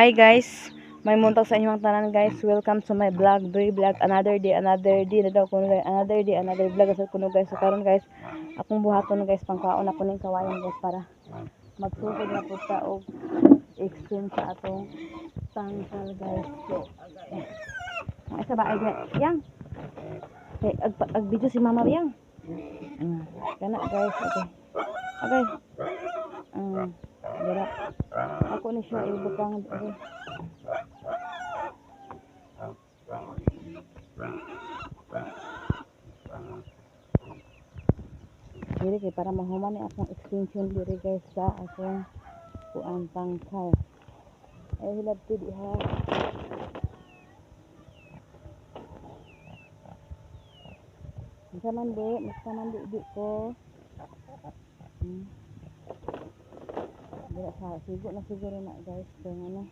Hi guys, may muntag sa inyong tanan guys. Welcome to my vlog, Doy Vlog. Another day na daw kuno guys. Another day, another vlog sa kuno guys. So karon guys, akong buhaton guys pangkaon ako ning kawayan guys para magsugod na pud ta og extend sa atong tangkal guys. So okay. Ay sa baay guys. Yang. Okay, ag video si Mama Yang. Kana guys, okay. Okay. Dira. Ako ni siya ibutang okay. Diri kay para mahuman ni akong extension diri guys sa akong kuan tangkal. Ay hilab ti diha. Masa man di ko. Dira sa siguro na guys kung ano.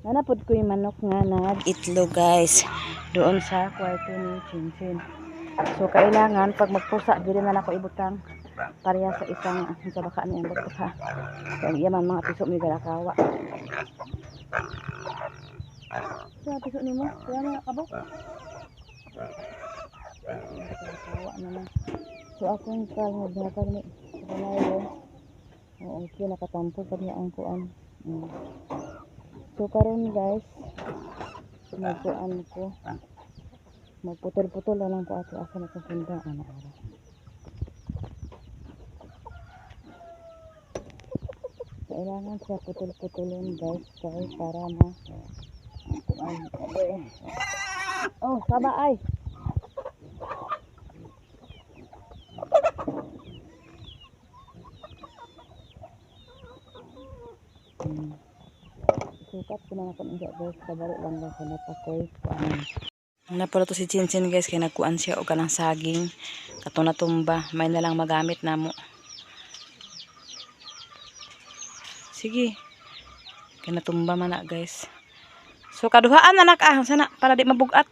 Nanapod ko yung manok nga nag-itlog guys doon sa kwarto ni Chinchin. So kailangan pag magpusa dili na ako ibutang pareha sa isang sa baka niya magpusa. Kaya yaman mga piso mi galakawa. Sa piso nimo, kaya mga kabok. Galakawa na lang. So akong kalmaghatag ni Ronaldo. Oo, okay, nakatampo pa niya ang kuan. So karon guys, magkuan ko. Magputol-putol na lang po ato asa nakasunda ana ara. Kailangan siya putol-putulin guys kay para ma kuan. Oh, saba ay. Sukat ko na ako niya guys, kabalo lang lang sa natakoy kuan. Napala to si Chinchin guys, kaya nagkuan siya o kanang saging kato na tumba, may nalang magamit na mo. Sige, kaya natumba man na guys. So kaduhaan anak sana para di mabugat.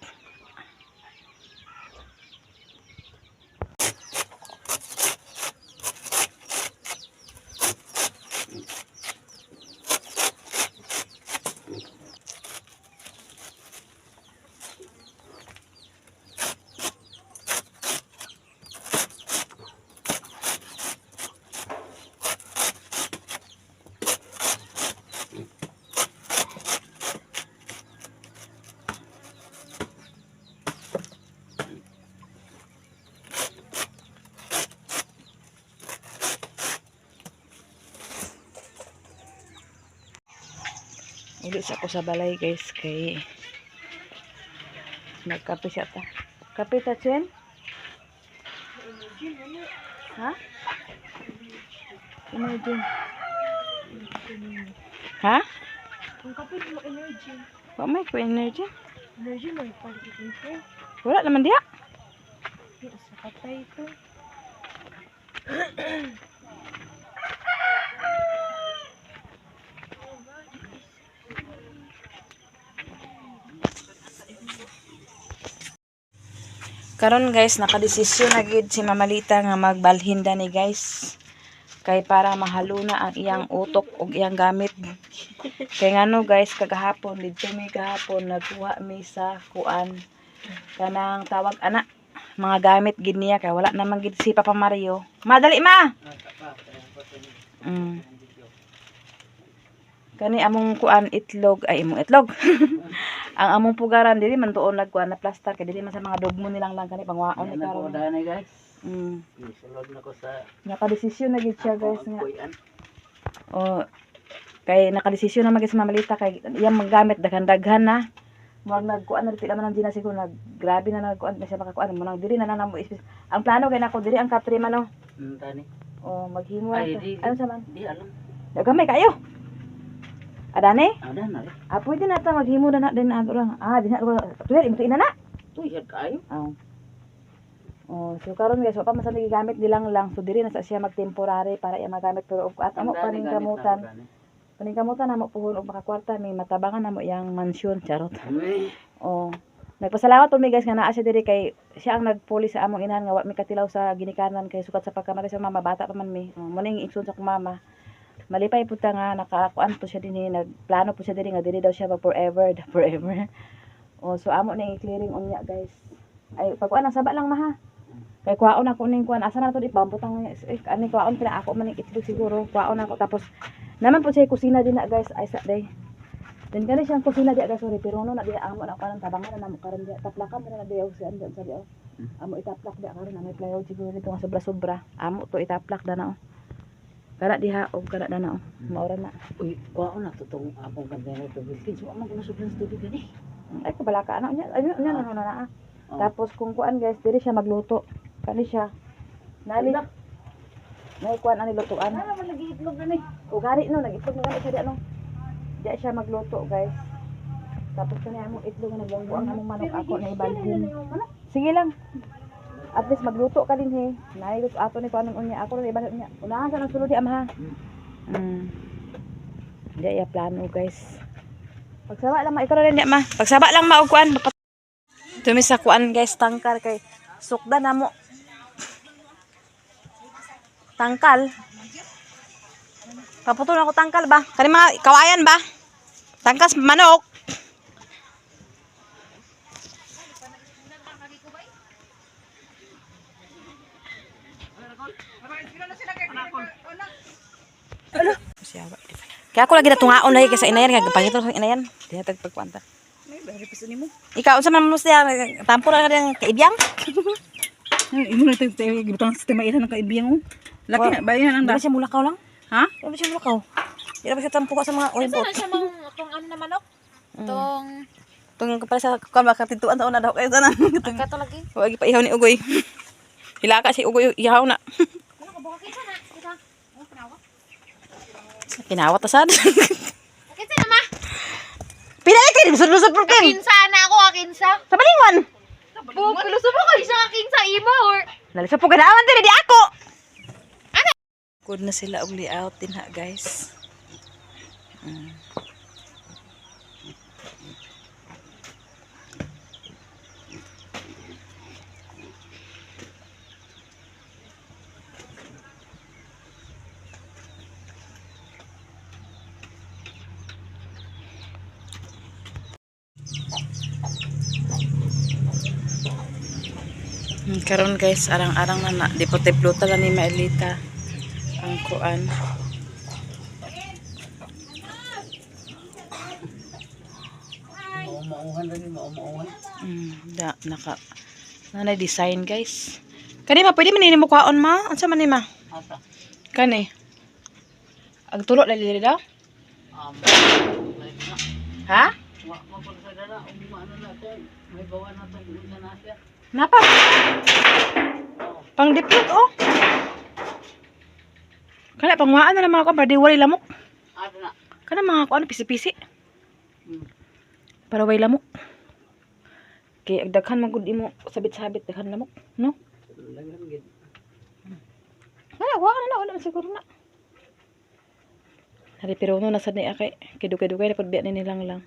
Ulit ako sa balay guys kay nagkape siya ta. Kape ta Chen? Ha? Energy. Ha? Ang kape mo energy. Wa may ko energy. Energy mo ipalit ito. Wala naman diya. Sa katay ito. Karon guys, nakadesisyon na gid si Mamalita nga magbalhinda ni guys. Kay para mahalo na ang iyang utok ug iyang gamit. Kay ngano guys, kagahapon didto mi gahapon nagkuha mi sa kuan kanang tawag ana mga gamit gid niya kay wala naman gid si Papa Mario. Madali ma. Kani among kuan itlog ay imong itlog. Ang among pugaran dili man tuon nagkuan na plaster kay dili man sa mga dogmo nilang lang kani pangwaon ni karon. Danay guys. Sulod na ko sa nakadesisyon na gid siya guys nga. Oh, kay nakadesisyon na magis Mamalita kay iyang magamit daghan-daghan na. Murag nagkuan na dili man din na siguro grabe na nagkuan na siya makakuan mo nang dili na namo. Ang plano kay nako dili ang kapre man no. Tani. Oh, maghimo na. Ano sa man? Di alam. Dagamay kayo. Adane? Ada na. Pwede na ta maghimo na din ato lang. Di na ko. Tuwa imo ina na. Tuyad kayo. Oh, so karon guys, wa pa man sa nagigamit nilang lang. So diri na sa siya magtemporary para iya magamit pero at amo paningkamutan. Paningkamutan namo puhon og makakwarta may matabangan namo iyang mansyon charot. Oh. Nagpasalamat mi guys nga naa siya diri kay siya ang nagpuli sa among inahan nga wa mi katilaw sa ginikanan kay sukat sa pagkamatay sa mama bata pa man mi. Mo ning igsoon sa akong mama. malipay po ta nga nakakuan po siya dinhi, nagplano po siya dinhi nga dili daw siya mag forever, forever. Oh, so amo na i-clearing unya guys. Ay pagkuan ang saba lang maha. Kay kuwaon ako ning kuan asa na to di pambutang ani kuwaon pila ako man ning itlog siguro. Kuwaon ako tapos naman po siya kusina din na guys. Ay sa day. Then kani siyang kusina di guys sorry pero no na di amo na karon tabangan na namo karon di taplakan na di og si andan sa di. Amo itaplak di karon na may plywood siguro dito nga sobra-sobra. Amo to itaplak dana oh. Kana diha og kana dana oh. Maura na. Uy, kuha na tutong akong kandero to bilkin. So, amang kung sobrang tubig gani. Ay kabalaka ana nya na. Tapos kung kuan guys, diri siya magluto. Kani siya. Nali. May kuan ani lutuan. Ano man lagi itlog gani? O gari no, nag-itlog na gani siya di ano. Di siya magluto guys. Tapos kani amo itlog nga nagbanggo ang among manok ako na ibalhin. Sige lang. At least magluto ka din he. Nailot ato ni kuan unya ako na ibalhin niya. Unahan sa nang sulod di amaha. Di ya plano guys. Pagsaba lang ma ikaw rin di ma. Pagsaba lang ma og kuan. Tumi sa kuan guys tangkal kay sukda na mo. Tangkal. Paputol ako tangkal ba? Kani mga kawayan ba? Tangkas manok. Kaya ako lagi natungaon lagi kasi inayan kaya pangito sa inayan. Diha tag pagkuanta. May bari pa nimo. Ikaw unsa man mo siya tampo ra ka kaibiyang? Imo na tag gibutang sistema ira ng kaibiyang. Laki na bayan ang Dili siya mulakaw lang. Ha? Dili siya mulakaw. Dili ba siya tampo ka sa mga ulbot. Saan siya kung ano na manok? Itong... Tung para sa kuan ba katituan taon na daw kay tanan. Kato lagi. Wagi pa ihaw ni ugoy. Hilaka si ugoy ihaw na. Ano ka buka kita na? Kita. Oh, pinawa. Kinawat asad. Kita na ma. Pila kay lusod-lusod pro ken. Kinsa na ako akinsa. Sa balingon. Piluso mo ko isa akinsa imo or... Nalisa po ganawan din di ako. Ano? Good na sila og layout din ha guys. Karon guys, arang-arang na dipot-dipluta lang ni Maelita ang kuan. Mauhan rin mauhan. Da naka nanay design guys. Kani ma pwede man ni mo kuhaon ma? Unsa man ni ma? Asa? Kani. Ang tulo la dili daw? Ha? Wa mapagsadala og ano natin. May bawa na tag na siya. Napa? Pang diplot oh. Kana pangwaan na mga kuan para di wali lamok. Ada na. Kana mga kuan pisi-pisi. Para way lamok. Kay agdaghan man gud imo sabit-sabit daghan lamok, no? Lang gid. Wala man siguro na. Hari pero no nasad ni akay kidugay-dugay na pud biya ni nilang lang.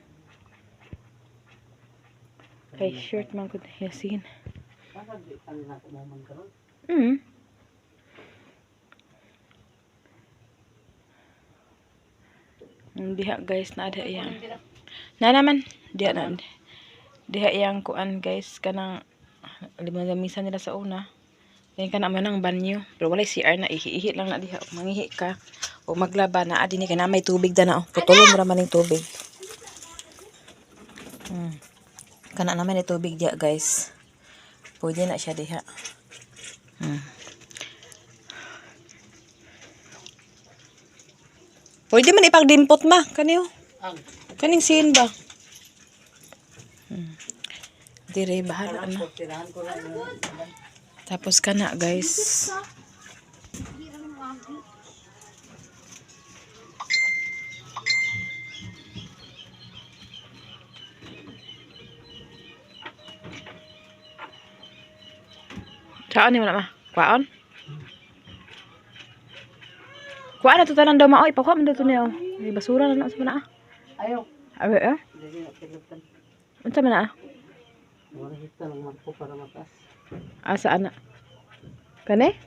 Kay shirt man gud yasin. Asa di ang nako mo man karon? Diha guys na ada yang. Na naman diha na. Diha yang kuan guys kanang limang-lamisan nila sa una. Then kana man ang banyo. Pero wala CR na ihi lang na diha. Mangihi ka o maglaba na adi ni kana may tubig da na oh. Putulon mo ra man ning tubig. Kana naman ni tubig diha guys. Pwede na siya diha. Pwede man ipagdimpot ma kaniyo. Kaning sin ba? Dire bahala na. Tirahan ko lang. Tapos kana guys. Saan ni mo na ma? Kwaon? Kuha na to tanan daw ma. Oy, pakuha man dito niya. May basura na sa mana. Ayaw. Awe eh? Dili na kilutan. Unsa man na? Wala hita lang man ko para matas. Asa ana? Kani?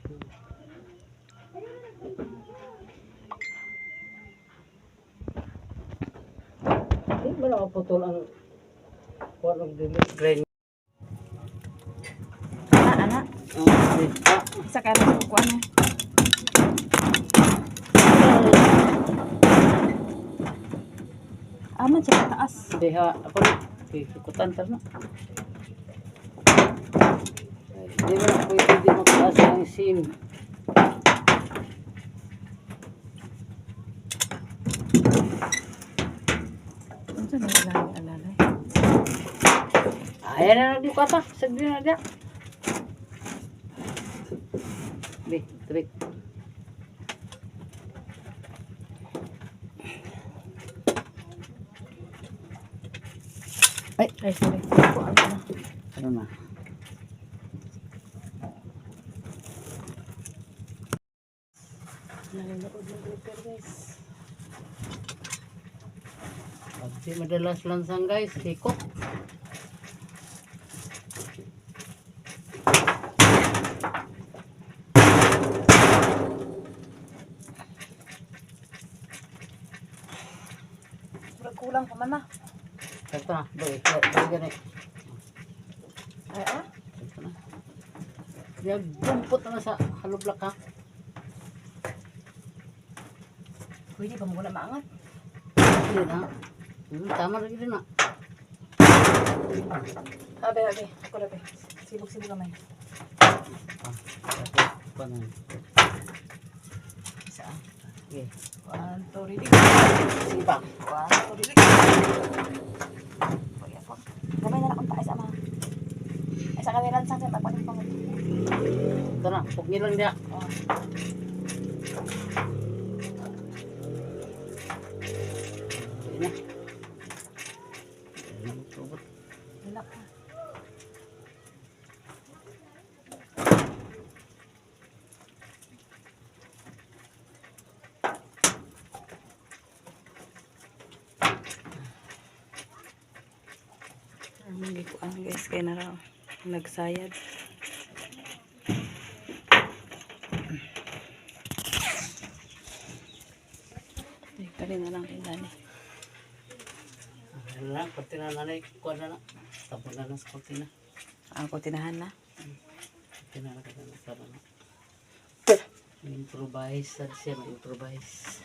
Di ba nakaputol ang kuwan ng grain? Ana. Isa ka lang ko ano. Aman siya taas. Diha ako kikutan ta na. Di ba na pwede di magtaas ang sim? Unsa na alalay? Ayan na di kata, sagdi na dia. Di, tubig. Ay, sorry. Kuan na. Ano na? Nanonood ng clicker guys. Pagsi madalas lansang guys, hikot. Kulang pa man na. Ito na, doy gani. Ay Ito na. Diya bumpot na sa halublak ha. pwede ba mo na maangat? Hindi na. Tama rin din na. Abe. Ako na be. Sibog kamay. Paano? Isa. Okay. 1, 2, ready. Sibak. 1, 2, ready. Pwede po. Gamay na akong taas ama. Ay sa kawilan sa akin. Tapos yung pangulit. Ito na, pugni lang dia. Oh. Hindi na. Hindi na magtubot. Hilak ka. Hindi ko ano guys, kaya na raw nagsayad. Kali na lang din dani. Ano na, pati na nanay, kuha na na. Tapos na na sa pati na. Ako tinahan na. Pati na na ka na para na. Improvise, sad siya, ma-improvise.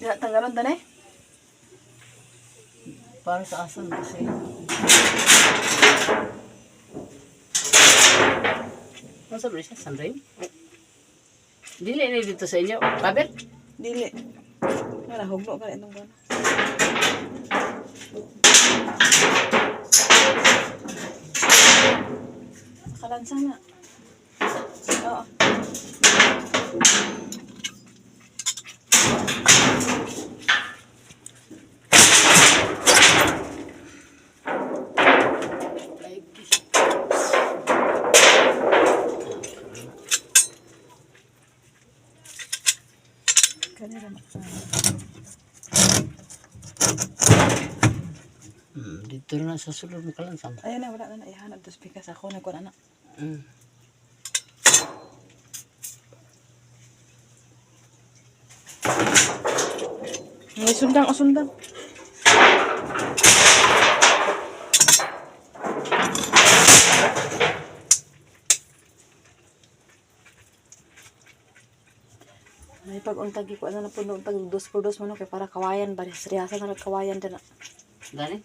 Dila tanggalon dani. Para sa asan kasi. Ano sabi siya? Sunrise? Dili na dito sa inyo. Kabit? Dili. Wala hugno ka itong gano. Nakalansang na. Oo. Kanila Dito na sa sulod mo kalansang. ayun na, wala na ihanap. Tapos pikas ako, nagkuha na. May sundang. May pag-untagi ko, ano na po, untag 2x2 mo, no? Kaya para kawayan ba? Seryosa na kawayan din na. Dali?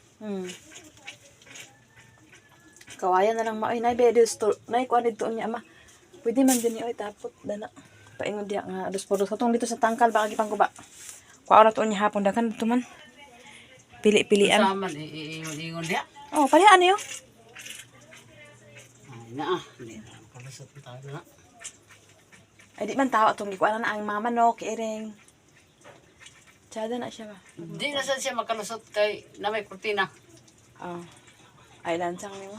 Kawayan na lang ma. Ay, naibe, naikuha dito niya, ama. Pwede man din niyo, ay, tapot, dana. Paingon diya nga, 2x2. Katong dito sa tangkal, baka gipang ko ba? Kuha na to niya hapon, dakan dito man. Pili-pilian. Saman, iingon dia. Oh, palihan niyo. Ay na ah. Hindi na. Kalusot na tayo na. Ay, di man tawa itong ikuha na ang mama, no, kiiring. Tsada na siya ba? Di na saan siya makalusot kay na may kurtina. Oh. Ay, lansang niyo.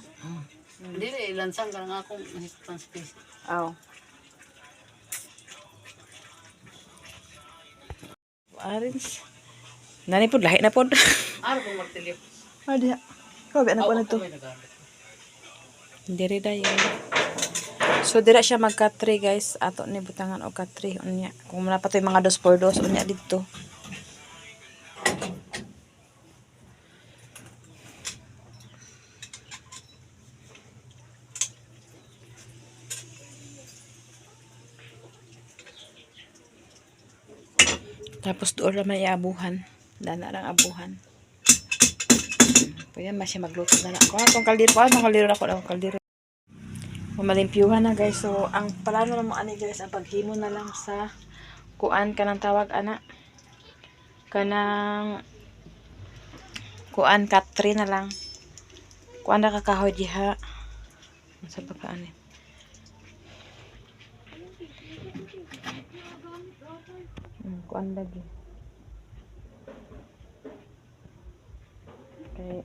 Hindi na ilansang ka nga akong nahistang space. Oh. Orange. Nani po, lahi na po. Ano kung magtilip? Oh, diya. Kabe na po na to. May nagamit. Diri dayon. So dira siya magka-3 guys. Ato ni butangan og ka-3 unya. Kung muna pa to yung mga 2x2 unya dito. Tapos doon naman iabuhan. Dana lang abuhan. Pwede man siya magluto na lang. Kung itong kaldero, akong kaldero. Malimpyuhan na guys. So, ang plano na mo ani guys, ang paghimo na lang sa kuan kanang tawag ana. Kanang kuan katri na lang. Kuan na kakahoy diha. Sa pagkaan eh. Kuan lagi. Okay.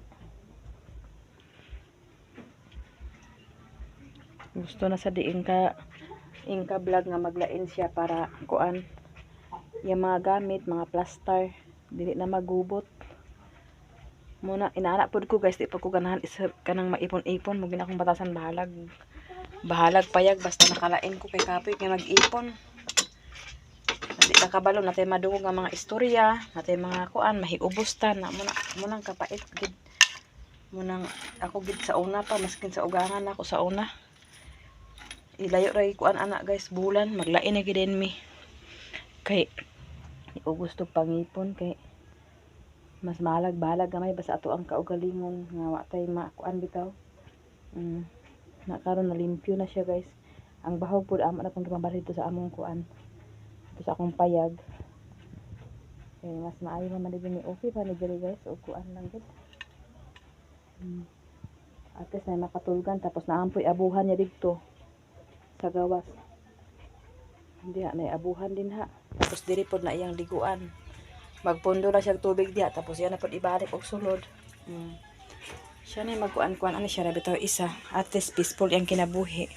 Gusto na sa ingka vlog nga maglain siya para kuan yung mga gamit, mga plaster dili na magubot. Muna inaana pod ko guys, di pa ko ganahan isa kanang maipon-ipon, mo gina akong batasan bahalag payag basta nakalain ko kay kapoy kay mag-ipon. Di nakabalo natay madungog nga mga istorya, natay mga kuan mahiubos ta na munang kapait gid. Munang ako gid sa una pa maskin sa ugangan ako sa una. Ilayo ray kuan ana guys bulan maglain na gid mi. Kay o gusto pangipon kay mas balag gamay basta ato ang kaugalingon nga wa tay makuan bitaw. Na karon nalimpyo na siya guys. Ang bahog pud amo na kung pambalik dito sa among kuan. Sa akong payag. Okay, mas maayo naman din ni okay pa ni diri guys. O kuan lang gid. At least na makatulgan tapos naampoy abuhan niya dito sa gawas. Hindi na abuhan din ha. Tapos diri pod na iyang liguan. Magpundo na siya tubig diha tapos yan na pod ibalik og sulod. Siya na magkuan-kuan ani siya bitaw isa. At least peaceful yang kinabuhi.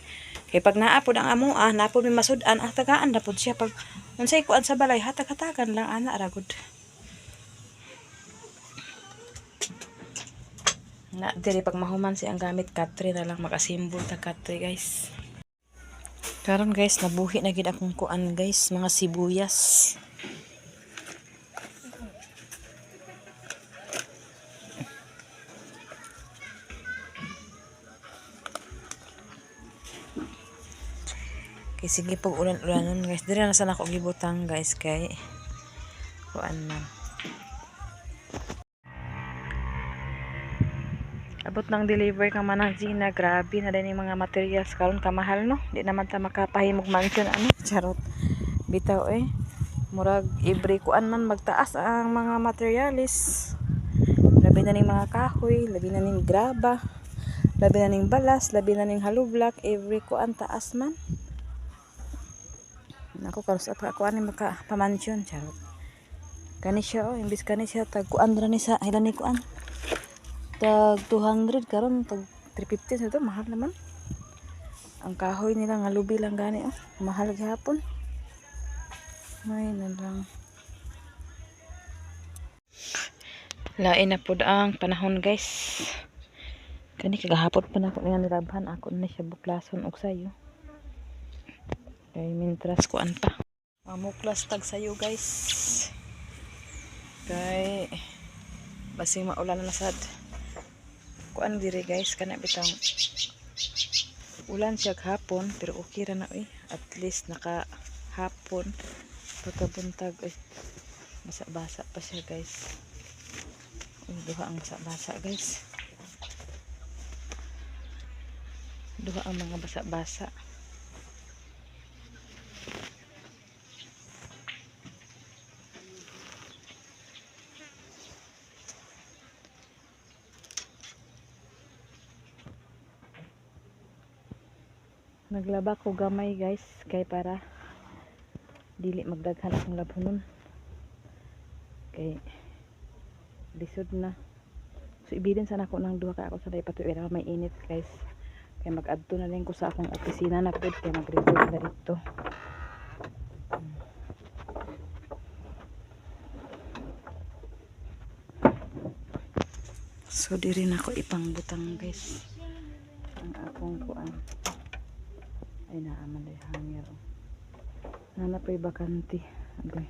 Kay pag naapod ang amoa, napod may masud-an, tagaan na pod siya pag unsay kuan sa balay, hatag-hatagan lang ana ragod. Na diri pag mahuman si ang gamit katri na lang makasimbol ta katri guys. Karon guys, nabuhi na gid akong kuan guys, mga sibuyas. Kay sige pag ulan-ulanon guys. Diri na sana ako gibutang guys kay kuan na. Abot ng deliver ka man ng Gina. Grabe na din yung mga materials karon kamahal no. Di naman ta makapahimog mansion ano. Charot. Bitaw eh. Murag every kuan man magtaas ang mga materialis. Labi na ning mga kahoy, labi na ning graba, labi na ning balas, labi na ning hollow block, every kuan taas man. Ako karon sa ako ani maka pamansyon charot. Kani siya imbis kani siya tag kuan ra ni sa ilan ni kuan. Tag 200 karon tag 350 sa to mahal naman. Ang kahoy nila nga lubi lang gani mahal gyapon. May na lang. Lain na pud ang panahon guys. Kani kagahapon pa na ako nga nirabhan ako na siya buklason og sayo. Kay mintras kuan pa. Mamuklas tag sayo guys. Kay basing maulan na sad. Kuan diri guys kana bitang ulan siya hapon pero okay ra na at least naka hapon pagkabuntag basa-basa pa siya guys. Duha ang basa-basa guys. Duha ang mga basa-basa. Naglaba ko gamay guys kay para dili magdaghan akong labhonon kay lisod na. So ibidin sana ako ng duha ka ako sa day patuira may init guys kay mag-adto na lang ko sa akong opisina na pud kay mag-report na dito. So diri na ako ipang butang guys ang akong kuan. Ay naaman day hanger. Nana pa'y bakante. Agoy.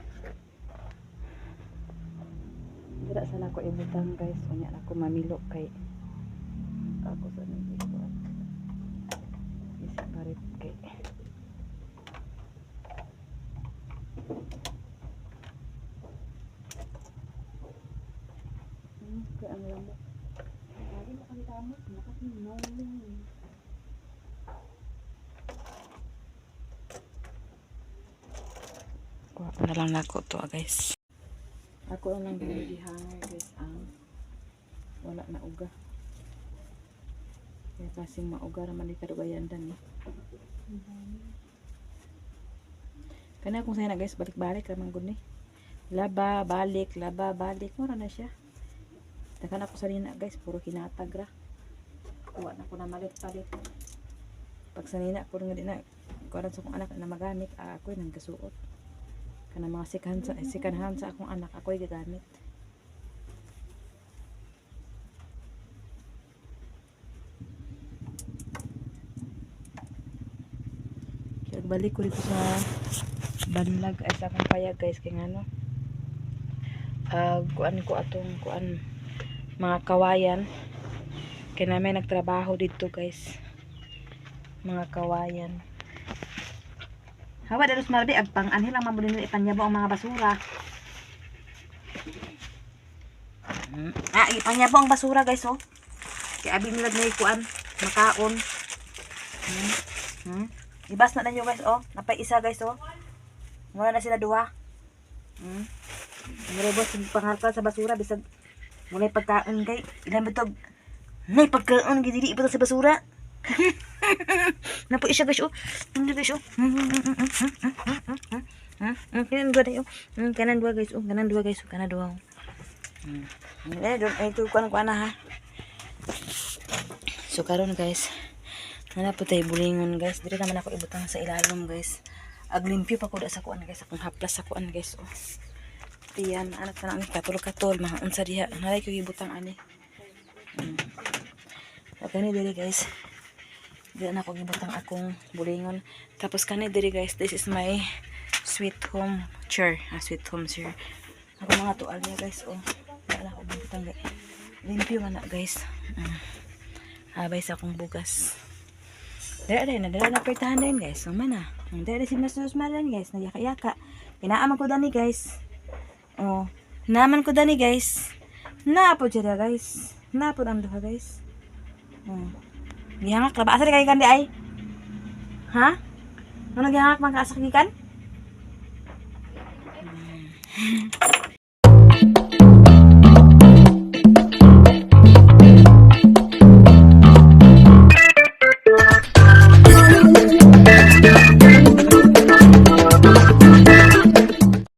Dira sana ko ibutang guys. Unya na ko mamilo kay ako sa nang ikuan. Isip parit kay. Kaya ang lamok. Lagi nakalitamot. Nakatinaw. Kuha ko na lang nako to guys. Ako lang di hanger guys ang wala na uga. Kaya kasing mauga raman ni kadugayandan eh. Kana kung sana guys balik-balik raman gud ni. Laba, balik, mura na siya. Takan ako sa nina guys, puro kinatag ra. Kuha na ko na malit-palit. Pag sa nina, puro nga din na, kuha sa akong anak na magamit, ako'y nang kasuot. Kana mga sikanhan sa akong anak, ako'y gagamit. Kaya balik ko dito sa banlag ay sa akong payag guys, kaya ano. Kuan ko atong kuan mga kawayan kaya namin nagtrabaho dito guys, mga kawayan. Hawa dalos marbi agpang anhil ang mabulin nila ipanyabo ang mga basura. Ipanyabo ang basura guys oh. Kaya abi nila na kuan makaon. Ibas na nyo guys oh, napay isa guys oh. Muna na sila duha. Nilabos yung pangarkal sa basura bisag mulai pagkaon kay ilan bitog nay pagkaon gidili ipa sa basura. Napo isa guys oh. Hindi guys oh. Kanan dua dayo. Kanan dua guys oh. Kanan dua guys oh. Kanan dua. Ito kuan na ha. So karon guys. Nana po tayo bulingon guys. Dili naman ako ibutang sa ilalim guys. Aglimpyo pa ko da sa kuan guys. Akong haplas sa kuan guys oh. Tiyan, anak na ni katol-katol, mga unsa diha. Nalay ko ibutang ani. Kani diri guys. Dili na ko gibutang akong bulingon. Tapos kani diri guys, this is my sweet home chair. Sweet home chair. Ako mga tuwalya guys, oh. Wala ko gibutang guys. Limpyo man na guys. Habay sa akong bugas. Dili na pertahan din guys. So man na. Dili si Masus Maran guys, nagyaka-yaka. Kinaaman ko dani guys. Oh, naman ko dani guys. Napo dira guys. Napo ang duha guys. Oh. Gihangak ra ba asa kay kandi ay? Ha? Ano gihangak man ka asa gikan?